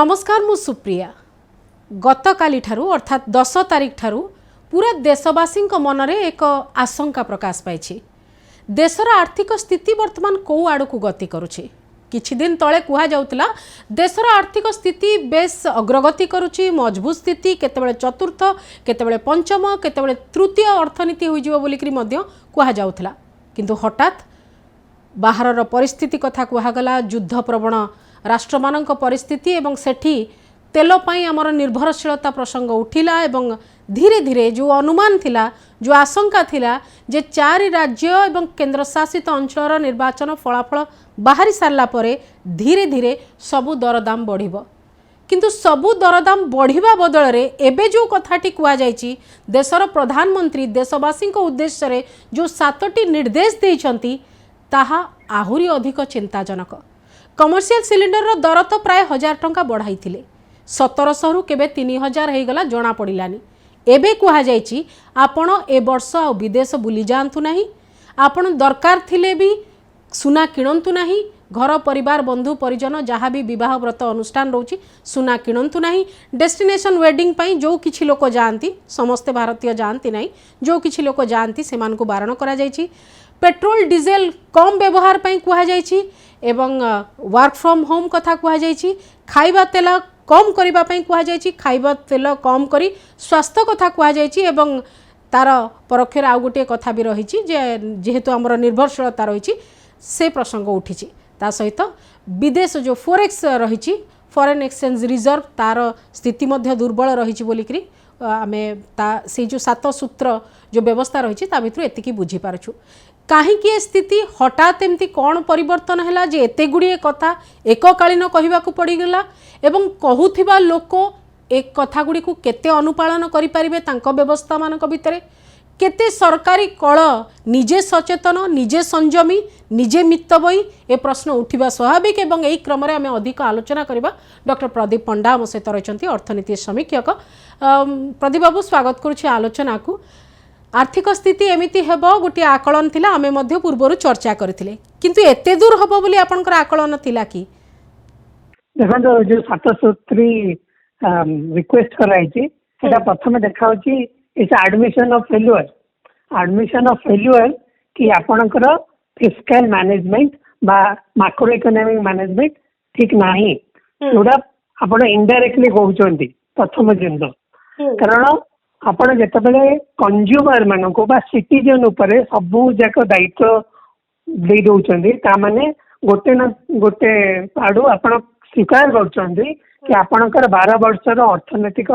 नमस्कार मु सुप्रिया गतकाली ठारू अर्थात 10 तारिख ठारू पूरा देशवासी मनरे एक आशंका प्रकाश पाई। देशर आर्थिक स्थिति वर्तमान कौ आड़ को गति करुछि। किछि दिन तले कुहा जाउतला देशर आर्थिक स्थिति बेस अग्रगति करुछि, मजबूत स्थिति केतेबेले चतुर्थ केतेबेले पंचम केतेबेले तृतीय अर्थनीति होइजिवो बोलिकरी मध्य कुहा जाउतला। किंतु हठात बाहरर परिस्थिति कथा कुहागला, युद्ध प्रवण राष्ट्रमानक परिस्थिति एवं सेठी तेल पाई आमर निर्भरशीलता प्रसंग उठिला एवं धीरे धीरे जो अनुमान थिला, जो आशंका थिला जे 4 राज्य एवं केंद्र शासित अंचलर निर्वाचन फलाफल बाहरी सारला परे धीरे धीरे सबु दरदाम बढ़िबो। किंतु सबु दरदाम बढ़िबा बदल रे एबे जो कथाटी कुआ जायछि, देशर प्रधानमंत्री देशवासी उद्देश्य रे जो 7टी निर्देश देइछंती ताहा आहुरी अधिक चिंताजनक। कमर्शियल सिलिंडर दर तो प्राय 1000 टंका बढ़ाई थिले, 1700 रु केबे 3000 हेगला जना पड़िलानी। एबे कुहा जायछि आपण ए वर्ष आ विदेश बुली जांतु नाही, आपण दरकार थिले भी सुना किणंतु नाही, घर परिवार बंधु परिजन जहाँ भी विवाह व्रत अनुष्ठान रोची सुना किणंतु नाही। डेस्टिनेशन वेडिंग पाई जो किछि लोक जाती, समस्ते भारतीय जाती नहीं, जो किछि लोक जाती से मानकु बारण करा जायछि। पेट्रोल डीजेल कम व्यवहार पाई कुहा जायछि एवं वर्क फ्रॉम होम कथा कुहा जायछि। खाइबा तेल कम करिबा पाई कुहा जायछि, खाइबा तेल कम करी स्वास्थ्य कथा कुहा जायछि एवं तार परोक्षर आउ गोटे कथा भी रही जेहेतु आमर निर्भरशीलता रही से प्रसंग उठी। ता सहित विदेश जो फोरेक्स रही फॉरेन एक्सचेंज रिजर्व तार स्थिति मध्य दुर्बल रही बोलिकी आमे से जो 7 सूत्र जो व्यवस्था रही भितर एतिकी बुझी पारछु। कहीं स्थिति हठात एमती कौन परिवर्तन है जे एते गुड़िए कथा एककालीन कहवाकू पड़गला एवं कहूथिबा लोक एक कथा गुड़ी को केते अनुपालन करि परिबे तांको व्यवस्था मानक भितरे केते सरकारी कल निजे सचेतन निजे संयमी निजे मितबई ए प्रश्न उठिबा स्वाभाविक एवं एही क्रम रे आमे अधिक आलोचना करबा। डॉक्टर प्रदीप पंडा आम सहित रहिसंती अर्थनीति समीक्षक। प्रदीप बाबू स्वागत करुछि आलोचना को। आर्थिक स्थिति एमिति हेबो गोटे आकलन थिला, आमे मध्य पूर्वरु चर्चा करथिले, किंतु एते दूर हेबो बोली आपनकर आकलन थिला कि? देखो जो 7 सूत्री रिक्वेस्ट कराइछि सेटा प्रथम देखाउछि इस एडमिशन ऑफ फेल्युअर कि आपनकर फिस्कल मैनेजमेंट बा मैक्रो इकोनॉमिक मैनेजमेंट ठीक नाही, जोडा आपण इनडायरेक्टली कहउछंती प्रथम जिंद। कारण आपण जेतबेले कंज्यूमर मानको बा सिटीजन उपरे सबु जाक दायित्व दे दउछंती, ता माने गोटे न गोटे आडू आपण स्वीकार करछंती कि आपणकर 12 वर्षर अर्थनैतिक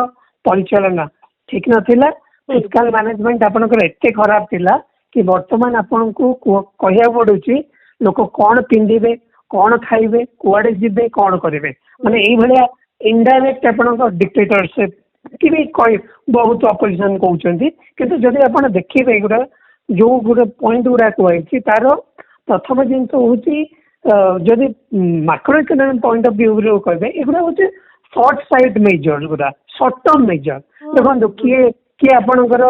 परिचालन ठीक नथिला। फिस्कल मैनेजमेंट आपणकर एते खराब थिला कि वर्तमान आपनको कहया पडुची लोक कोन पिंदिबे कोन खाइबे कुआडे जिबे कोन करिवे, माने एई भलिया इनडायरेक्ट आपणकर डिक्टेटरशिप कि भी बहुत अपोजिशन कहउछंती। किंतु जदि आपण देखिबे गुडा जो गुडा पॉइंट गुडा कहैछि तार प्रथम जिंस होची जदि macro economic point of view रे कहबे एगुडा होची शॉर्ट साइड मेजर गुडा शॉर्ट टर्म मेजर। देखो किए आपणकर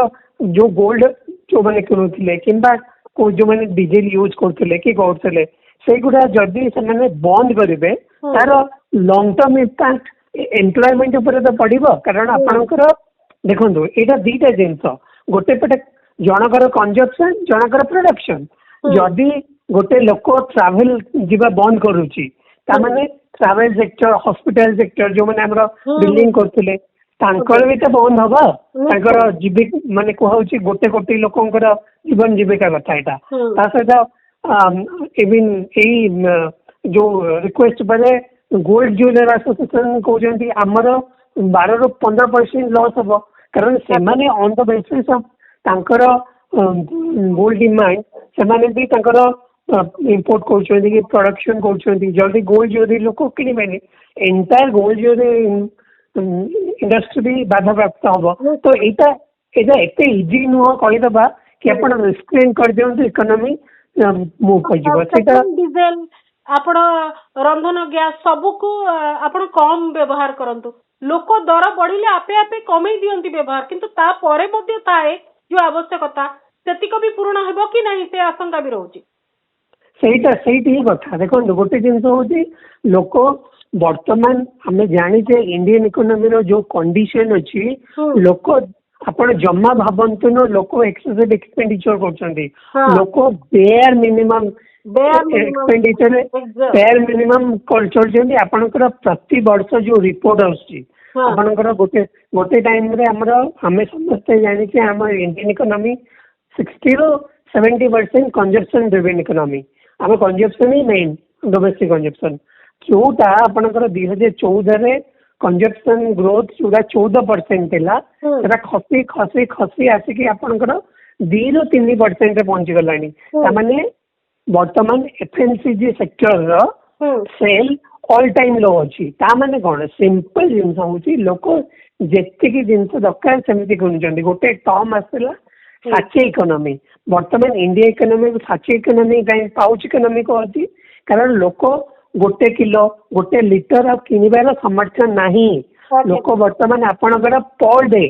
जो गोल्ड जो माने किनुथिले किंबा को जो माने डीजल यूज करथिले कि करथिले से गुडा जदि से माने बंद करिवे तार लॉन्ग टर्म इंपैक्ट एम्प्लॉयमेंट ऊपर तो पड़िबो। कारण आपणकर देखंतु एटा दीटा जिंस, गोटे पटे जनकर कंजप्शन जनकर प्रोडक्शन। जदि गोटे लोक ट्रैवल जीवा बंद करूची ता माने ट्रैवल सेक्टर हॉस्पिटल सेक्टर जो माने हमरो बिल्डिंग करथिले तांकर भी तो बंद हबो, तांकर जीविक माने कहउची गोटे कोटी लोकंकर जीवन जीविका कथा एटा। ता सहित इवन एई जो रिक्वेस्ट बने गोल्ड ज्वेलर एसोसिएशन कहउचंती हमर 12 ରୁ 15% लॉस हबो। कारण से माने ऑन द बेसिस ऑफ तांकर गोल्ड डिमांड से माने भी तांकर इंपोर्ट कहउचंती कि प्रोडक्शन कहउचंती जल्दी गोल्ड ज्वेलरी लोक किनिबेनी, एंटायर गोल्ड ज्वेलरी इंडस्ट्री भी बाधा प्राप्त हम। तो एटा एते इजी नुह कहिदबा कि आपण रिस्क्रीन कर दियंतु इकोनॉमी मूव कर जिवो। सेटा डीजल आपण रंधन गैस सबु को आपण कम व्यवहार करंतु, लोक दर बढ़िले आपे आपे कमे दियंती व्यवहार, किंतु ता परे मध्ये ताए जो आवश्यकता सेतिक भी पूर्ण हेबो कि नहीं से आशंका भी रहउची। ସେଇଟା ସେଇଠି ହିଁ କଥା। ଦେଖନ୍ତୁ ଗୋଟେ ଜିନିଷ ହଉଛି ଲୋକ वर्तमान आम जाचे इंडियन इकोनॉमी रो जो कंडीशन अच्छी लोक आपण जमा भावतु न लोक एक्सेसिव एक्सपेंडिचर करछंती लोक bare minimum expenditure bare minimum चलछंती आपनकर प्रति वर्ष जो रिपोर्ट आउची आपनकर गोटे गोटे टाइम रे हमरो हमें समझते जानि कि हम इंडियन इकोनॉमी 60 रो 70% कंजप्शन ड्रिवन इकोनॉमी हम कंजप्शन ही मेन डोमेस्टिक कंजप्शन जोटा आपनकर 2014 रे कंजप्शन ग्रोथ जोटा 14% थिला सेटा खसी खसी खसी आसिक आपनकर 2 ରୁ 3% रे पहुंची गलानी तामाने वर्तमान एफएमसीजी सेक्टर रो सेल ऑल टाइम लो अच्छी तामाने कोन सिंपल जिंस होची लोक जेतिकी जिंस दरकार सेमिति कोनचंदी गोटे टर्म आसला साचे इकोनॉमी वर्तमान इंडिया इकोनॉमी साचे इकोनॉमी काई पाउच इकोनॉमी को अछि कारण लोक गोटे किलो गोटे लिटर अब किनिबार समर्थन नाही लोक वर्तमान आपणकर पर डे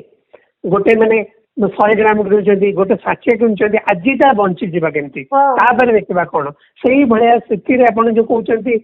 गोटे माने 100 ग्राम किनुचंती गोटे साचे किनुचंती आजिटा बंची जीवा केमती तापर देखिबा कोन सेही भलिया स्थिति रे आपण जो कहउचंती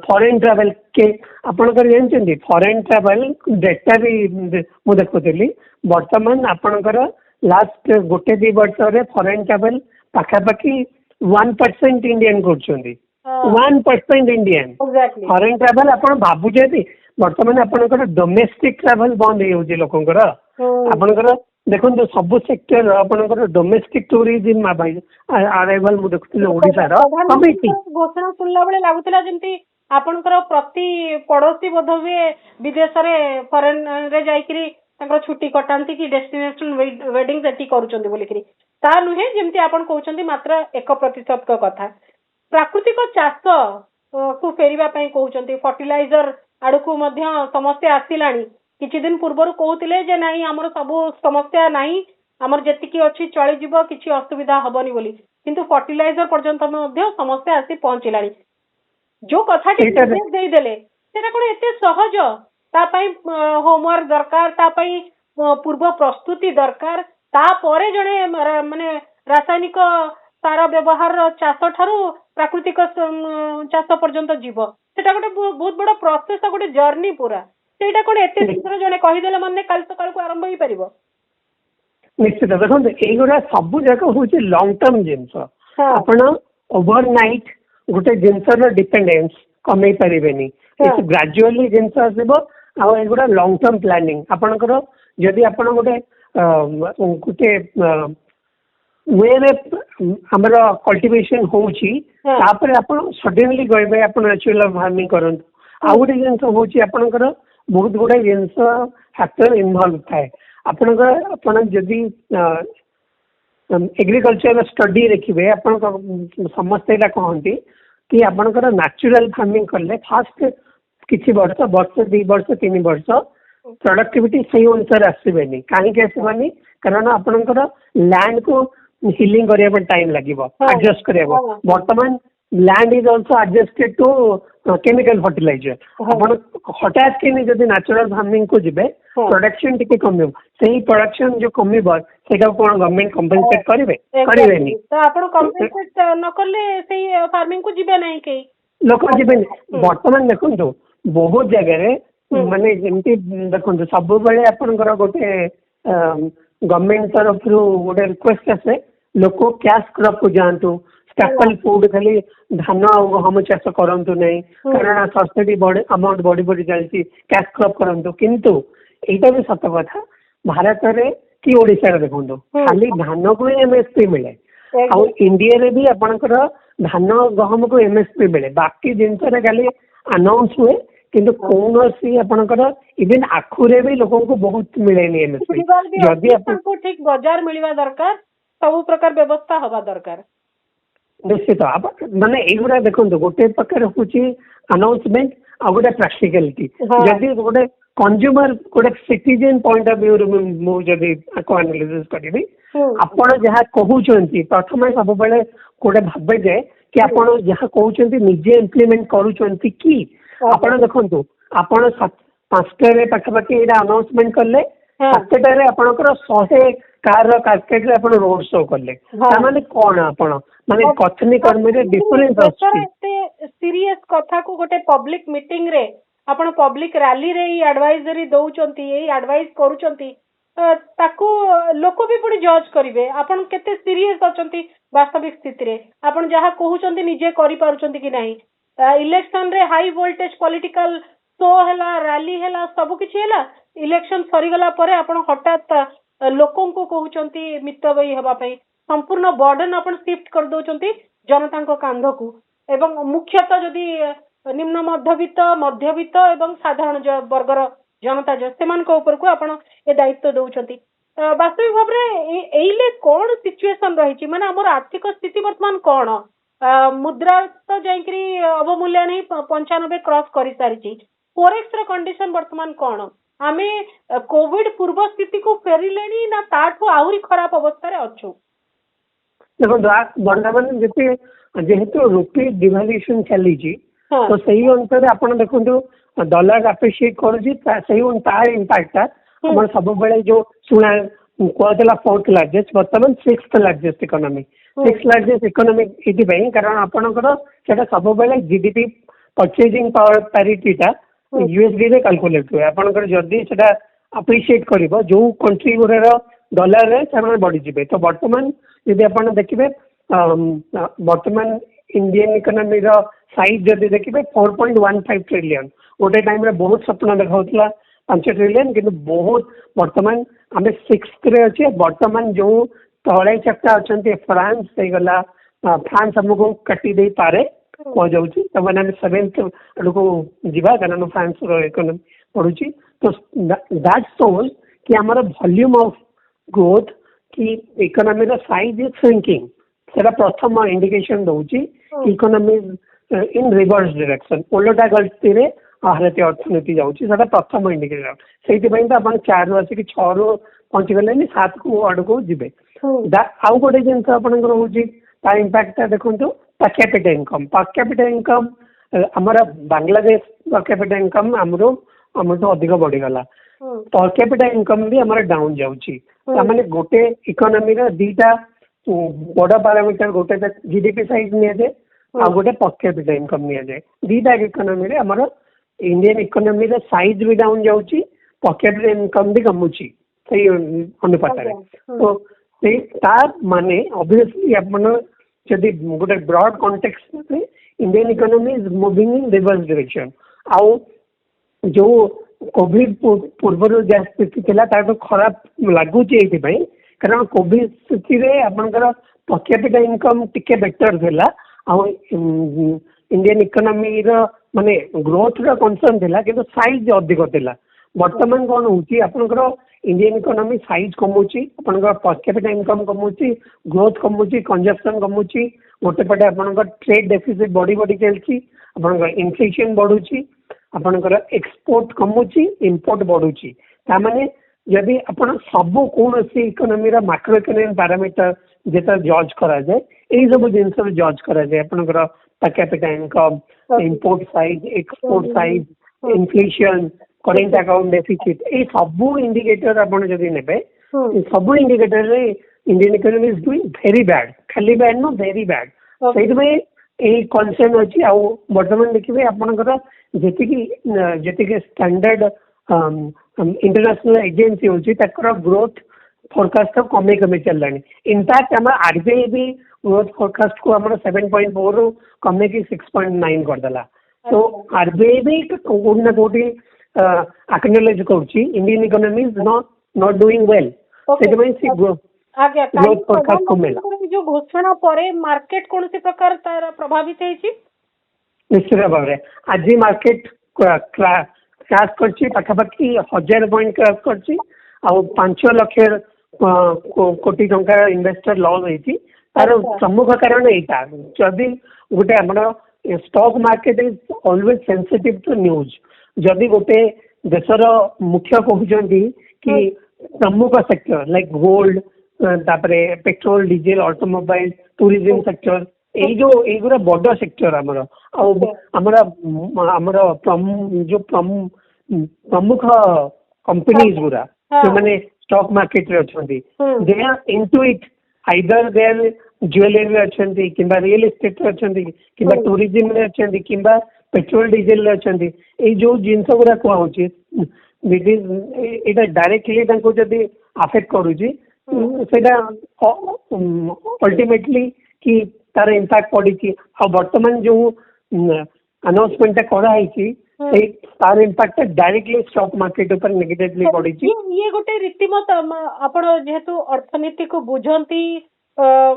फॉरेन ट्रैवल के आपणकर जानचंती फॉरेन ट्रैवल डेटा भी मु देखुतली वर्तमान आपणकर लास्ट गोटे 2 वर्ष रे फॉरेन ट्रैवल पाखापाखी 1% इंडियन करछंती 1% इंडियन फॉरेन ट्रैवल आपण भाबुचेती वर्तमान आपणकर डोमेस्टिक ट्रैवल बंद हो जाउची लोकंकर आपणकर देखो सब सेक्टर आपणकर डोमेस्टिक टूरिज्म अराइवल मु देखुतले ओडिसा रो कमिटी घोषणा सुनला बेले लागुतला जेंती आपणकर प्रति पड़ोसी बोध हुए विदेश रे फॉरेन रे जाईकरी तांकर छुट्टी कटांती कि डेस्टिनेशन वेडिंग सेटी करूचंदी बोलिकरी ता नुहे जेंती आपण कहउचंदी मात्र 1% का कथा प्राकृतिक चाष को फेरिबा पई कहउचंती फर्टिलाइजर आड़कू मध्य समस्या आसिलानी किछि दिन पूर्वर कहउतिले जे नाही हमर सब समस्या नाही हमर जेतिकी अछि चली जीवो किछि असुविधा हबनी बोली किंतु फर्टिलाइजर पर्यंत मध्य समस्या आसी पहुंचिलानी जो कथाटी देई देले सेटा कोन एते सहज ता पई होमवर्क दरकार ता पई पूर्व प्रस्तुति दरकार ता परे जणे माने रासायनिक सार व्यवहार चाष ठारू प्राकृतिक चाष पर्यंत जीव सेटा गोटे बहुत बड़ प्रोसेस गोटे जर्नी पूरा सेटा कोन एते शीघ्र जणे कहिदेले माने काल सकाळ को आरंभ होई परिबो निश्चित देखो एगुड़ा सब जाक हूँ लंग टर्म जिनस आपण ओवरनाइट गोटे जिनसर डिपेंडेंस कमे पारे ग्राजुअली जिनस आसगुड़ा लंग टर्म प्लानिंग आपणकर जदि आपण गोटे गोटे वे आमर कल्टिवेशन होउची तापर आपण सडनली गइबे आपण नेचुरल फार्मिंग करंतु आ गोटे जिनस होउची आपणकर बहुत गुडा जिनस फैक्टर इन्वॉल्व थाए आपणकर आपण जदि एग्रीकल्चर स्टडी देखिए आपण समस्ते कहती कि आपणकर नेचुरल फार्मिंग कले फास्ट किसी वर्ष वर्ष 2 वर्ष 3 वर्ष प्रोडक्टिविटी सही अनुसार आसबेनी कहीं आसबानी कारण आपणकर लैंड को हिलिंग करने टाइम लगे एडजस्ट करने बर्तमान land is also adjusted to chemical fertiliser आपण हठात कि जब नेचुरल फार्मिंग को जिबे प्रोडक्शन टिके कमियो सही प्रोडक्शन जो कमिबो सेटा कोन गवर्नमेंट कंपनसेट करेबेनी तो आपण कंपनसेट न करले सही फार्मिंग को जिबे नहीं के लोक जिबे वर्तमान देखंतो बहुत जगह रे माने जेमती देखंतो सब बेले आपनकर गोटे गवर्नमेंट तरफ रु गोटे रिक्वेस्ट आसे लोक कैश क्रॉप को जानतु स्टेपल फूड खाली धान और गहम चाष करंतु नहीं कारण सब्सिडी अमाउंट बढ़ी बढ़ी चलती कैश क्रॉप करंतु किंतु एटा भी सत कथा भारत रे कि ओडिसा रे देखंतु खाली धान को एमएसपी मिले आ इंडिया रे भी आपनकर धान गहम को एमएसपी मिले बाकी जिनस रे खाली अनाउंस हुए किंतु कौनसी आपनकर इवन आखुरे भी लोगों को बहुत मिलेनी एमएसपी जदि आपको ठीक बाजार मिलवा दरकार सब प्रकार व्यवस्था हवा दरकार निश्चित माने एगुड़ा देखो गोटे प्रकार हूँ अनाउंसमेंट आ गोटे प्रैक्टिकलिटी जदि गोटे कंज्यूमर गोटे सिटीजन पॉइंट ऑफ व्यू मुझे एनालिसिस करी आपण जहाँ कहते प्रथम सब बेले गोटे भावे जे कि आपण जहाँ कहते निजे इम्प्लीमेंट करूछंती कि आपण देखंतु आपण 5टा पाखापाखि एटा अनाउंसमेंट करले 7टा आपणकर 100 ଷ୍ଟାର ର କାର୍କେଟ ରେ ଆପଣ ରୋଡ ଶୋ କଲେ ତାମାନେ କଣ ଆପଣ ମାନେ କଥନୀ କର୍ମରେ ଡିଫରେନ୍ସ ଅଛି ଏତେ ସିରିयस କଥା को गोटे पब्लिक मीटिंग रे आपण पब्लिक रैली रे ही एडवाइजरी दउचंती एही एडवाइस करूचंती ताकू लोक भी पुणी जज करिवे आपण केते सीरियस अचंती वास्तविक स्थिति रे आपण जहा कहउचंती निजे करि पारुचंती कि नाही इलेक्शन रे हाई वोल्टेज पॉलिटिकल शो हैला रैली हैला सब किछि हैला इलेक्शन सरी गला परे आपण हठात लोकों को कहउचंती मितबई हेबा पई संपूर्ण बर्डन आपण शिफ्ट कर दउचंती जनता को कांध को एवं मुख्यतः जदि निम्न मध्यवित्त एवं साधारण वर्गर जनता जो सेमान को ऊपर को आपण ए दायित्व दउचंती वास्तविक भाव रे एइले कोन सिचुएशन रही माने हमर आर्थिक स्थिति वर्तमान कोन मुद्रा तो जाइकरी अवमूल्य नहीं 95 क्रॉस करि सारिची फोरेक्स रो कंडीशन वर्तमान कोन आमे कोविड पूर्व स्थिति को फेरिलेनी ना ताठो आहुरी खराब अवस्था रे अछु देखो वर्तमान जेहेतु रुपी डिवाल्यूएशन चली तो सही अनुसार आपण देखो डॉलर अप्रिशिएट करूची सही तार इंपैक्ट हम सब बेले जो सुना कहला 4th लार्जेस्ट वर्तमान 6th largest economy 6th largest economy इति कारण आपनकर सेटा सब बेले जीडीपी परचेजिंग पावर पैरिटी टा यूएसडी रे कैलकुलेट हुए आपनकर जदी सेटा अप्रिशिएट करिवो जो कंट्री गुरेर डॉलर रे ସେମାନେ बढ़ी जिवे तो वर्तमान यदि आपण देखिबे वर्तमान इंडियन इकोनॉमी रो साइज जदि देखिबे 4.15 ट्रिलियन गोटे टाइम रे बहुत सपना देखाउतला 5 ट्रिलियन किंतु बहुत वर्तमान आमे 6th रे अछि वर्तमान जो तळे चक्का अछंती फ्रांस से गला फ्रांस हमको कटी दे पारे हो जाउची त माने 7th को जीवा कारण फ्रांस रो इकोनॉमी पडुची तो दैट शोज कि हमारा वॉल्यूम ऑफ ग्रोथ कि इकोनॉमी रो साइज इज श्रिंकिंग सेटा प्रथम इंडिकेशन दउची इकोनॉमी इन रिवर्स डायरेक्शन उल्टा गति रे भारतीय अर्थनीति जाउची सेटा प्रथम इंडिकेटर सेति पई त आपण 4 रु आसी कि 6 रु पहुंची गलेनी 7 को अड को जिवे आउ गोटे जिनस आपण को होची ता इंपैक्ट देखंतु पर कैपिटा इनकम हमारा बांग्लादेश पर कैपिटा इनकम हमरो तो अधिक बढ़ी गला पर कैपिटा इनकम भी हमारा डाउन जाउची माने गोटे इकोनॉमी रे दीटा बड़ा पैरामीटर गोटे जीडीपी साइज निया जाए आ गोटे पर कैपिटा इनकम निया जाए दीटा इकोनॉमी रे हमारा इंडियन इकोनॉमी रे साइज भी डाउन जाउची पर कैपिटा इनकम भी कमुची सही अनुपात रे तो से तार माने ऑब्वियसली अपन जदि गोटे ब्रॉड कॉन्टेक्स्ट में Indian economy is moving in reverse direction आउ जो कोविड पूर्व जहाँ स्थिति थिला तार खराब लगुच कारण कोविड स्थिति रे आपनकर पर कैपिटा इनकम टिके बेटर थिला आउ इंडियन इकोनॉमी रो माने ग्रोथ रो कंसर्न थिला किंतु साइज अधिक थिला वर्तमान कोन होची आपनकर इंडियन इकोनॉमी साइज कमुची आपनकर पर कैपिटा इनकम कमुची ग्रोथ कमुची कंजप्शन कमुची गोटे पटे आपनकर ट्रेड डेफिसिट बड़ी चलची आपनकर इन्फ्लेशन बढ़ुची आपनकर एक्सपोर्ट कमुची इंपोर्ट बढ़ुची ता माने यदि आपण सब कौन सी इकोनॉमी रा मैक्रो इकोनॉमिक पैरामीटर जेता जज करा जाए एई सब जिंस जज करा जाए आपनकर per capita income import size export size inflation current account deficit ए सब इंडिकेटर आपण जदि नेबे सब इंडिकेटर रे Indian economy is doing very bad खाली बैड नो वेरी बैड सेहि में ए कंसर्न अछि आ वर्तमान देखिबे आपनकर जेतिकी स्टैंडर्ड इंटरनेशनल एजेंसी होची तकर ग्रोथ फोरकास्ट कमे चललानी इनफैक्ट हम आरबीआई भी ग्रोथ फोरकास्ट को हमर 7.4 रो कमे की 6.9 कर देला तो आरबीआई भी कोना कोटी एक्नॉलेज करूची Indian economy is not doing well सेहि सी ग्रोथ फोरकास्ट कमेला जो घोषणा परे मार्केट कोन से प्रकार तार प्रभावित हेची निश्चित भाव रे आज मार्केट क्रैश करची पाखापाखि 1000 पॉइंट क्रैश करची आ 5 लाख कोटी टंका इन्वेस्टर लॉस होती तार प्रमुख कारण एटा जदि गोटे हमर stock market is always sensitive to news जदि गोटे देशर मुख्य कहउचंती कि प्रमुख सेक्टर लाइक गोल्ड तापरे petrol diesel automobile tourism sector এই गुरा बड़ सेक्टर जो प्रमुख कंपनीज गुरा जो माने स्टॉक मार्केट रे अछंती हम्म। They are into it either they are jewellery रे अछंती किंबा रियल एस्टेट रे अछंती किंबा हम्म। टूरिज्म रे अछंती किंबा पेट्रोल डीजल रे अछंती ए जो जिंस गुरा को होची इट इज इटा डायरेक्टली तांको जदी अफेक्ट करूची सेटा अल्टीमेटली कि तार इम्पैक्ट पड़ी आ वर्तमान जो अनाउंसमेंट करा है तार इम्पैक्ट डायरेक्टली स्टॉक मार्केट ऊपर नेगेटिवली पड़ी ये गोटे रीतिमत आपण जेहेतु अर्थनीति को बुझंती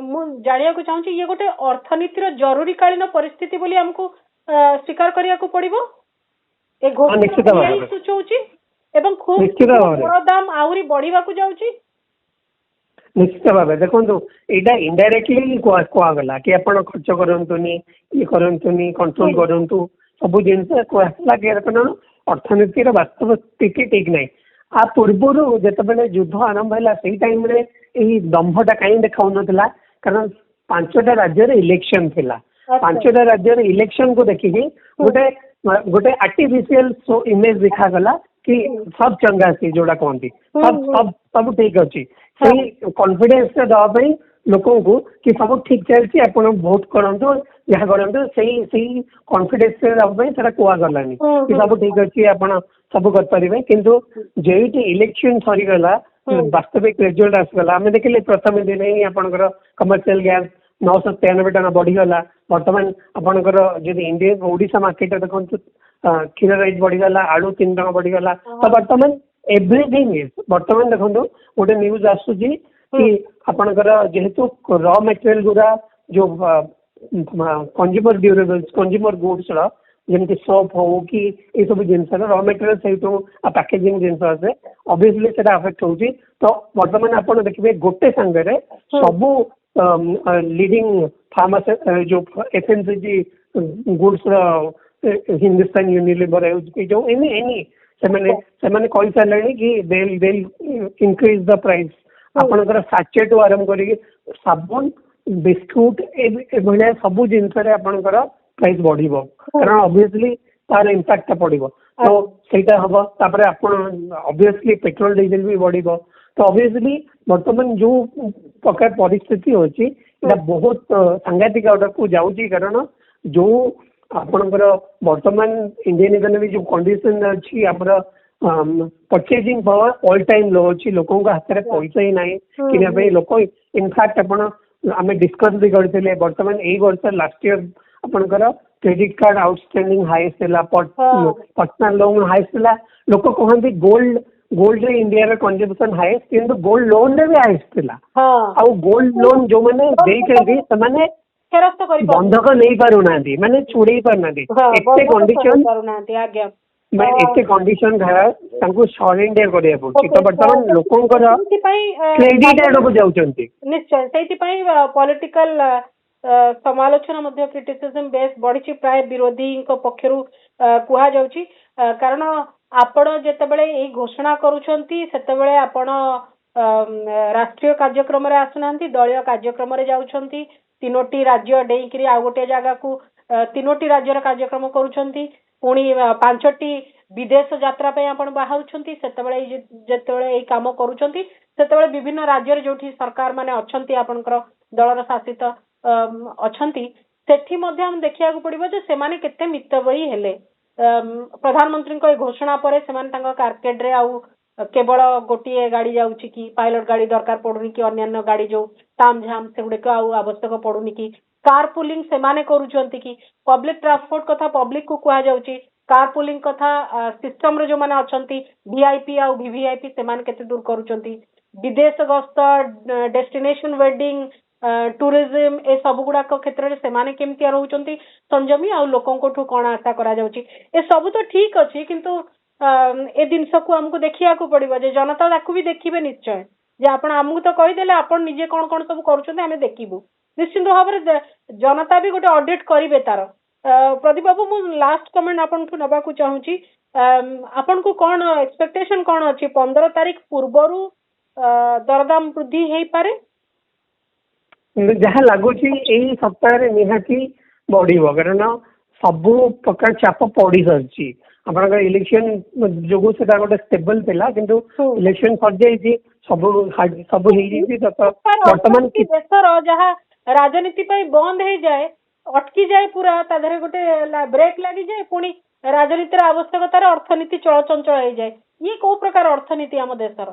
मु जानिया को चाहूँ ये गोटे अर्थनीतिर जरूरी कालीन परिस्थिति बोली हमको स्वीकार करिया को पड़िबो ए निश्चित भावे सूचौची एवं खूब निश्चित भावे मोर दाम आहुरी बढ़िबा को जाउची निश्चित भाव देखो यहाँ इनडायरेक्टली कहगला कि आप खर्च करतुनि ये करतुनि कंट्रोल करूँ सब जिन कहला कि अर्थनीतिर वास्तव स्थिति ठीक ना आ पूर्वर जिते युद्ध आरंभ है से टाइम रे यही दंभटा कहीं देखा कारण 5टा राज्य इलेक्शन थिला 5टा राज्य इलेक्शन को देखिकी गोटे गोटे आर्टिफिशियल इमेज दिखागला कि सब चंगा सी जोड़ा कहती सब सब सब ठीक अच्छी से कॉन्फिडेंस दवाई लोकों को कि सब ठीक चलती आप वोट करूँ जहाँ करूँ से कॉन्फिडेंस दवाई कहगलानी कि सब ठीक अच्छे आप सब करें किंतु जेटी इलेक्शन सरीगला वास्तविक रिजल्ट आसगला आम देखिले प्रथम दिन ही आपंकर कमर्शियल गैस 993 टका बढ़ीगला बर्तमान आपंकर जब इंडिया ओडिशा मार्केट देखो क्षीर रेट बढ़ीगला आलू 3 टका बढ़ीगला तो बर्तमान एवरीथिंग इज बर्तमान देखो गोटे न्यूज आसूची कि आपंकर जेहेतु रॉ मटेरियल गुरा जो कंज्यूमर ड्यूरेबल्स कंज्यूमर गुड्स जमी सोप हो कि ये सब जिन रॉ मटेरियल से पैकेजिंग जिन ऑब्वियसली से अफेक्ट होची तो बर्तमान आप देखिए गोटे संगे सबू लीडिंग फार्मासी जो एफएमसीजी गुड्स हिंदुस्तान यूनिलिवर जो एनी से कही सारे कि दे इंक्रीज द प्राइस आपंकर साचेट आरंभ कर साबुन बिस्कुट ए सब जिनस आपंकर प्राइस बढ़ कारण ऑब्वियसली तार इम्पैक्ट पड़ो तो सहीटा हम तापर ऑब्वियसली पेट्रोल डीजल भी बढ़ तो ऑब्वियसली बर्तमान जो प्रकार परिस्थिति होची बहुत सांघातिक को जाऊँगी कारण जो आपणकर बर्तमान इंडियन इकोनॉमी जो कंडीशन अच्छी आमर परचेजिंग पावर ऑल टाइम लो अच्छी लोकों हाथ में पैसा ही ना कि लोक इनफैक्ट आम डिस्कस भी करते बर्तमान यही वर्ष लास्ट ईयर आपंकर क्रेडिट कार्ड आउटस्टैंडिंग हाईएस्ट है पर्सनल लोन हाईएस्ट है लोक कहते गोल्ड रे इंडिया रे कंजम्पशन हाईएस्ट किंतु गोल्ड लोन रे भी हाईएस्ट थिला आ गोल्ड लोन जो माने देइछथि समाने फेरस्त करि बंधक नहीं पारु नांती माने छुड़ेई पार नांती एते कंडीशन करू नांती आज्ञा मैं एते कंडीशन घरा तांको सरेंडर करिया पड़छि तो वर्तमान लोकंकर क्रेडिट एड को जाउचंती निश्चय सेति पई पॉलिटिकल समालोचना मध्य क्रिटिसिज्म बेस बढ़ी प्राय विरोधी पक्षरु कुहा जाउछि कारण आपण जेतेबेले ए घोषणा करूछंती सेतेबेले आपण राष्ट्रीय कार्यक्रम रे आसुनांती दलीय कार्यक्रम रे जाउछंती तीनोटी राज्य डेइकरी आ गोटे जगह को तीनोटी राज्यर कार्यक्रम करूछंती पुणी 5टी विदेश यात्रा पे आपण बाहाउछंती सेतेबेले जेतेबेले ए काम करूछंती सेतेबेले विभिन्न राज्य जोठी सरकार माने अछंती आपनकर दलर शासित अछंती सेठी मध्ये हम देखिया को पड़िबो जे सेमाने केते मितबई हेले प्रधानमंत्री को घोषणा पर कार्केड रे आउ केवल गोटे गाड़ी जाऊँगी कि पायलट गाड़ी दरकार पड़ुनी कि अन्य गाड़ी जो ताम झाम से गुड़िक आवश्यक पड़ुनी कि कार पुलिंग से माने करूछंती कि पब्लिक ट्रांसपोर्ट कथा पब्लिक को कहा जाउची कार पुलिंग कथा सिस्टम रे जो माने अछंती वीआईपी आ वीवीआईपी से माने केते दूर करूछंती विदेश गस्त डेस्टिनेशन वेडिंग टूरिज्म ए सब गुड़ाक क्षेत्र में सेमाने केमती रोचंती संजमी आ लोकों ठू कौन आशा करा जाउची ए सब तो ठीक अच्छी किंतु ए जिनस को हमको देखिया को पड़िबो जे जनता ताकू भी देखिबे निश्चय जे आपण हमको तो कहि देले आपण निजे कोन कोन सब करूछंती हमें देखिबु निश्चित भाव रे जनता भी गोटे ऑडिट करिवे तार प्रदीप बाबू मु लास्ट कमेंट आपन को नबा को चाहूची आपन को कोन एक्सपेक्टेशन कोन अछि 15 तारिख पूर्वरु दरदाम वृद्धि हेई पारे जहाँ लगुच यही सप्ताह निहाती बढ़ कारण सब प्रकार चाप पड़ सारी ଆପଣଙ୍କ ଇଲେକ୍ସନ ଯୋଗୁ ସେଟା ଗୋଟେ ଷ୍ଟେବଲ ଥିଲା କିନ୍ତୁ ଇଲେକ୍ସନ ସରିଯାଇଛି ସବୁ ହେଇଯାଇଛି ବର୍ତ୍ତମାନ ଦେଶର ଯାହା ରାଜନୀତି ପାଇଁ ବନ୍ଦ ହେଇଯାଏ ଅଟକି ଯାଏ ପୁରା ତା ଦେହରେ ଗୋଟେ ବ୍ରେକ୍ ଲାଗିଯାଏ ପୁଣି ରାଜନୀତିର ଆବଶ୍ୟକତାରେ ଅର୍ଥନୀତି ଚଳଚଞ୍ଚଳ ହେଇଯାଏ ଇଏ କୋଉ ପ୍ରକାର ଅର୍ଥନୀତି ଆମ ଦେଶର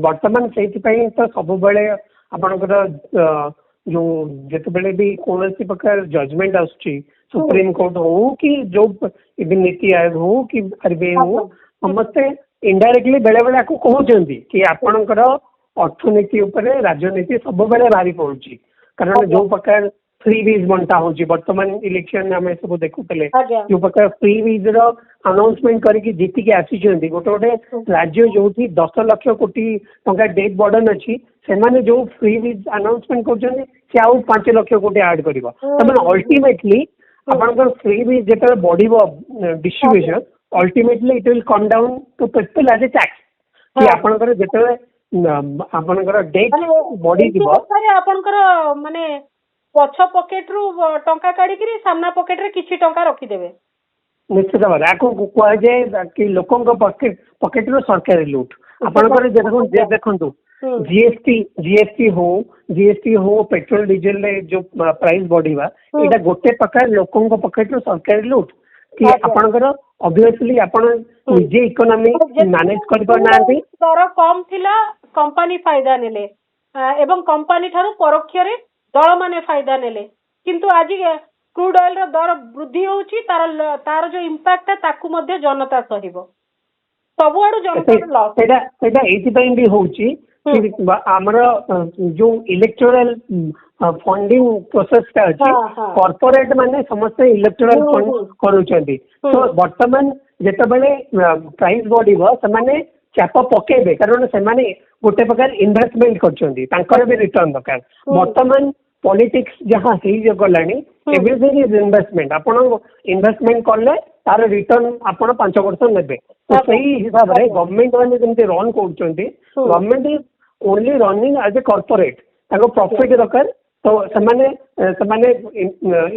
ବର୍ତ୍ତମାନ ସେଇଥିପାଇଁ ତ ସବୁବେଳେ ଆପଣଙ୍କର ଯୋଉ ଯେତେବେଳେ ବି କୌଣସି ପ୍ରକାର ଜଜମେଣ୍ଟ ଆସୁଛି ସୁପ୍ରିମ କୋର୍ଟ ହଉ କି ଯୋଉ ନୀତି ଆୟୋଗ ହଉ କି ଆରବିଆଇ ହଉ ସମସ୍ତେ ଇନଡାଇରେକ୍ଟଲି ବେଳେ ବେଳେ ଆକୁ କହୁଛନ୍ତି କି ଆପଣଙ୍କର ଅର୍ଥନୀତି ଉପରେ ରାଜନୀତି ସବୁବେଳେ ଭାରି ପଡୁଛି କାରଣ ଯୋଉ ପ୍ରକାର फ्री वीज बंटा होची वर्तमान इलेक्शन आम सब देखुले जो प्रकार फ्री वीज रो अनाउंसमेंट करके जीतिकी आसीचंती गोटे गोटे राज्य जो 10 लाख कोटी टंका डेट बर्डन अच्छी से जो फ्री वीज अनाउंसमेंट कर 5 लाख कोटी ऐड करिवो तमन अल्टीमेटली आपनकर फ्री वीज जेते बढ़िवो distribution ultimately it will come down to people as a tax कि आपनकर जेते आपनकर डेट बढ़ी दिबो आपनकर माने पछ पॉकेट रू टंका काढी सामना पॉकेट रे किछि टंका रखी देबे निश्चित भाव आपको कह जाए कि लोकों पॉकेट रो सरकारी लूट आपनकर देखंतु जीएसटी हो पेट्रोल डीजल रे जो प्राइस बढ़िबा एटा गोटे प्रकार लोकों पॉकेट रो सरकारी लूट कि आपनकर ऑब्वियसली आपण निजे इकोनॉमी मैनेज कर पाना दर कम थिला कंपनी फायदा नेले एवं कंपनी थारु परोक्ष रे दल माने फायदा नेले किंतु आज क्रूड ऑयल रो दर वृद्धि होउची तार जो इंपैक्ट है ताकू मध्ये जनता सहिबो सब आडू जनता लॉस सेटा एथि पई भी होउची कि हमर जो इलेक्टोरल फंडिंग प्रोसेस का अछि कॉर्पोरेट माने समस्त इलेक्टोरल फंड करूचंदी तो वर्तमान जेते बेले प्राइस बढ़िबो से माने चाप पकेबे कारण से माने गोटे प्रकार इन्वेस्टमेंट करचंदी तांकर भी रिटर्न दरकार वर्तमान पॉलिटिक्स जहाँ हो गलानी एवरीथिंग इज इन्वेस्टमेंट आपण इन्वेस्टमेंट करले तार रिटर्न आपण 5 वर्ष नेबे तो सही हिसाब रे गवर्नमेंट माने जेंति रन करचंदी government is only running as a corporate ताको प्रॉफिट दरकार तो से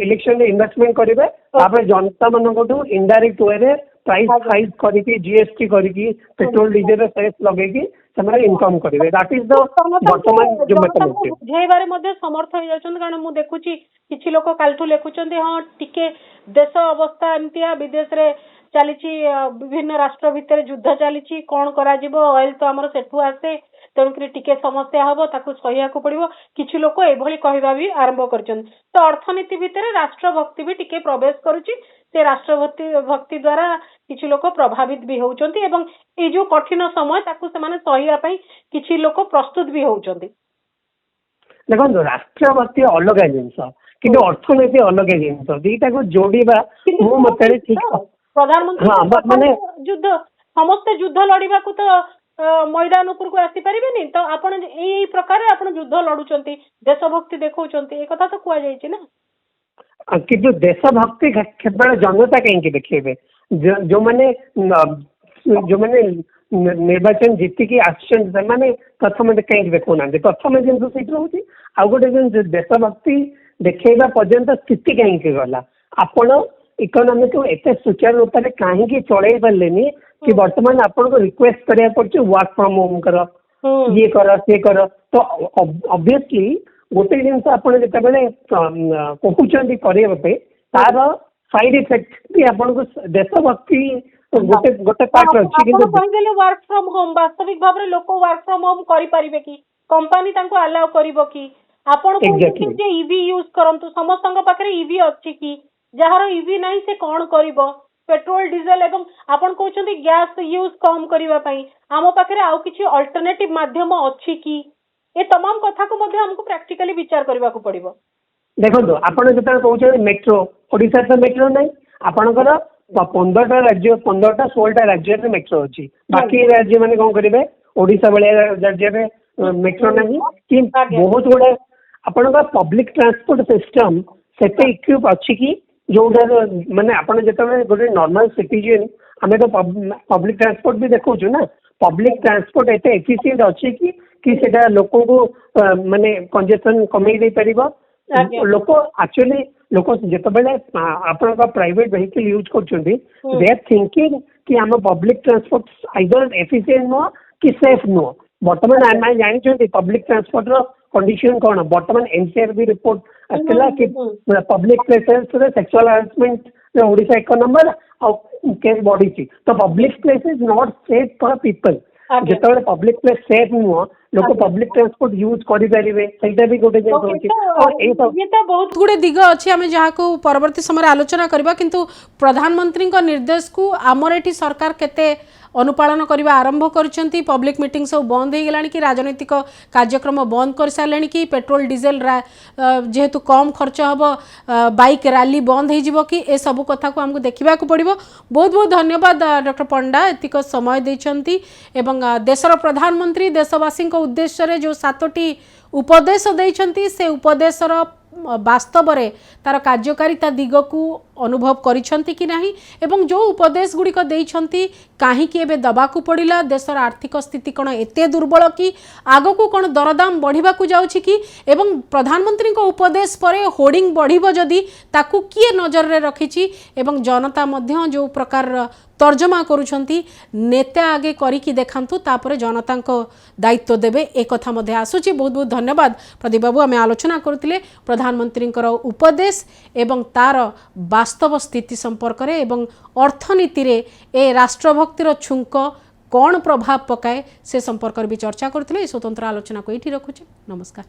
इलेक्शन इन्वेस्टमेंट करेंगे तापर जनता मानक इनडायरेक्ट वे रे प्राइस हाइक करके जीएसटी करके पेट्रोल डीजल सेस लगेगी से इनकम करेंगे दैट इज द वर्तमान जो मेथड बुझेबारे मध्ये समर्थ हो जाछन कारण मु देखुची किछि लोक कालठु लेखुचंदी हां टिके देश अवस्था एमतिया विदेश रे चलीची विभिन्न राष्ट्र भितर युद्ध चलीची कोन करा जिवो ऑयल तो हमर सेठु आसे तेणुकरी टिके समस्या हबो ताकू सहिया को पड़िबो किछि लोक एभली कहबा भी आरंभ करछन तो अर्थनीति भितर राष्ट्रभक्ति भी टिके प्रवेश करूची से राष्ट्रभक्ति द्वारा किछि लोक प्रभावित भी होउचंती एवं ए जो कठिन समय ताकू से माने सहिया पई किछि लोक प्रस्तुत भी होउचंती देखो राष्ट्रभक्ति अलग जिनस किंतु अर्थनीति अलग जिनस दीटा को जोड़ीबा मो मतरे ठीक प्रधानमंत्री माने युद्ध समस्त युद्ध लड़ीबा को तो मैदान ऊपर को आसी परिबेनी तो आपण एई प्रकार आपण युद्ध लडुचंती देशभक्ति देखौचंती ए कथा तो कुआ जायछि ना किंतु देशभक्ति केवल जनता कहीं देखेबे जो माने निर्वाचन जीतिकी आसन से प्रथम कहीं देखुना प्रथम जिन सीट रोचे आ गोटे जिन देशभक्ति देखा पर्यंत स्थिति कहीं गला आपण इकोनॉमी को एते सुचारू रूप से कहीं चलई पारे कि वर्तमान आपन को रिक्वेस्ट करिया पड़छ वर्क फ्रॉम होम करो ये करो से करो तो ऑब्वियसली गोटे जिनस आपन जेते बेले कहउचंदी करिया पे तार साइड इफेक्ट भी आपन को देशभक्ति गोटे गोटे पार्ट अछि किंतु कहले वर्क फ्रॉम होम वास्तविक भाबरे लोक वर्क फ्रॉम होम करि परिबे कि कंपनी तांको अलाउ करिवो कि आपन को जे ईवी यूज करंतु समस्तंग पाखरे ईवी अछि कि जहार ईवी नहीं से कौन करिवो पेट्रोल डीजल एवं आपन कहउचंदी गैस यूज कम करिवा पई आमो पाखरे आउ किछि अल्टरनेटिव माध्यम अछि कि ए तमाम कथा को मध्ये हमको प्रैक्टिकली विचार करबा को पड़िबो देखो आपण जेता कहउचंदी मेट्रो ओडिसा तो मेट्रो नहीं आपनकर 15टा राज्य 15टा 16टा राज्य में मेट्रो अछि बाकी राज्य माने कोन करिवे ओडिसा बळे राज्य में मेट्रो नहीं कि बहुत गुडे आपनकर पब्लिक ट्रांसपोर्ट सिस्टम सेते इक्विप अछि कि जोटा माने आपण जेते गोटे नॉर्मल सिटीजन हमें तो पब्लिक ट्रांसपोर्ट भी देखौछु ना पब्लिक ट्रांसपोर्ट एते एफिशिएंट अछि कि सेटा लोक को माने कंजेशन कमी दे परिबो लोक एक्चुअली लोक जितेबाला आपण प्राइवेट वेहिकल यूज करछन्ती दे आर थिंकिंग कि आम public transport either efficient no कि सेफ नो वर्तमान आम जानी पब्लिक ट्रांसपोर्ट रो कंडीशन कौन वर्तमान एनसीआरबी रिपोर्ट आसला कि पब्लिक प्लेसेस रे sexual harassment Odisha 1 number case बढ़ी तो public place is not safe for people जिते पब्लिक प्लेस सेफ नुह लोक पब्लिक ट्रांसपोर्ट यूज करेंगे सहीटा भी गोटे बहुत गुड़े दिग अच्छी आम जहाँ को परवर्ती समय आलोचना करबा किंतु प्रधानमंत्री निर्देश को आमर एठी सरकार केते अनुपालन करने आरंभ करछंती पब्लिक मीटिंग सब बंद हो गलानी कि राजनीतिक कार्यक्रम बंद कर सारे कि पेट्रोल डीजेल जेहेतु कम खर्च हम बाइक रैली बंद हो कि ए सब कथा को हमको देखा पड़ो। बहुत बहुत धन्यवाद डॉक्टर पंडा एतिक समय देछंती एवं देशर प्रधानमंत्री देशवासी उद्देश्य जो 7टी उपदेश देछंती से उपदेशर वास्तव रे तार कार्यकारिता दिग को अनुभव करिसंती कि नाही एवं जो उपदेश गुड़िक देइछंती काहे कि एबे दबाकू पड़िला देशर आर्थिक स्थिति कौन एते दुर्बल कि आगो को कौन दरदाम बढ़िबा को जाउछि कि एवं प्रधानमंत्री को उपदेश परे होर्डिंग बढ़िबो जदि ताकू किए नजर रे रखिछि एवं जनता मध्य जो प्रकार तर्जमा करुछंती नेता आगे करिकी देखांतु तापरे जनता को दायित्व देबे एक कथा मध्ये आसुछि। बहुत बहुत धन्यवाद प्रदीप बाबू आमे आलोचना करथिले प्रधानमंत्री उपदेश एवं तार वास्तव स्थिति संपर्क रे एवं अर्थनीति रे ए राष्ट्रभक्तिर छुंक कौन प्रभाव पकाए से संपर्क रे भी चर्चा करथिले। स्वतंत्र आलोचना को एठी रखुछि। नमस्कार।